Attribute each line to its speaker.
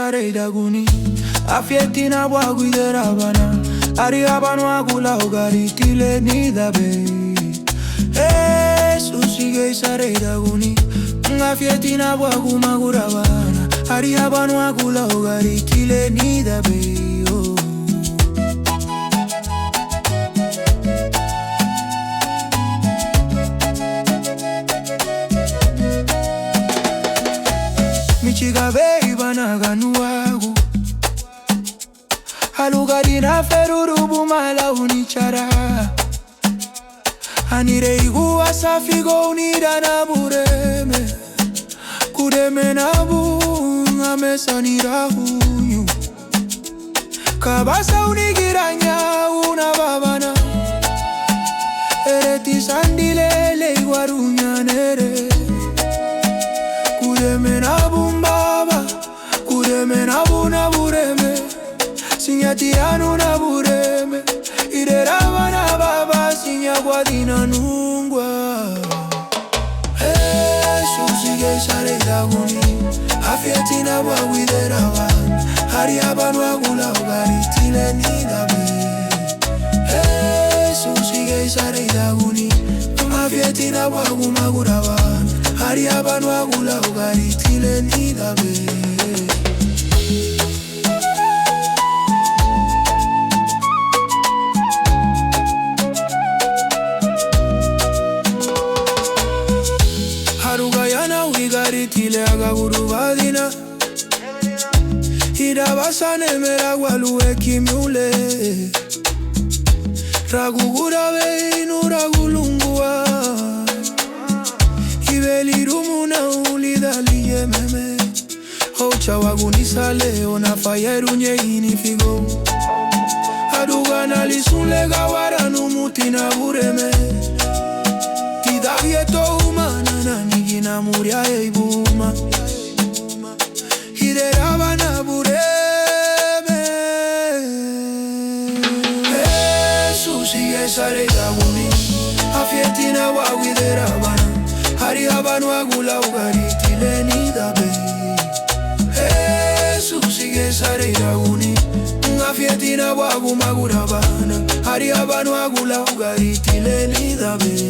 Speaker 1: sareida guni afietina bwaguidera bana ariabano agula ugaritile nida be susigue sareida guni afietina bwagumagura bana ariabano agula ugaritile nida be Michigabe ibana ganuagu Alugarina ferurubu mala unichara Anire igu asafigo unira na bureme Kureme na bunga mesa nirahuyu Kabasa unigiranya una babana Ereti sandilele iguarunya nere Kureme na bumbaba Kureme na buna bureme Sinyatianu na bureme Ireraba na baba Sinyaguadina nungwa Susigue sareida guni Afietina bwaguiderawa Hariabanu agula ugaritile nidabe Susigue sareida guni Afietina bwagumagurawa Hariabanu agula ugaritile nidabe Harugayana ugaritile agagurubadina Hirabasane meragwalue kimule Ragugura beinu ragulungua Ibelirumuna ulidali yememe Hocha wagunisale onafayeru inifigo Harugana lisule gawara numutina bureme Tidavieto humana nigina muria eibuma Hireraba na bureme Susigue sareida guni Afietina bwaguidera Hariabanu agula ugaritile nidabe Susigue sareida guni Afietina bwagumagura bana Hariabanu agula ugaritile nidabe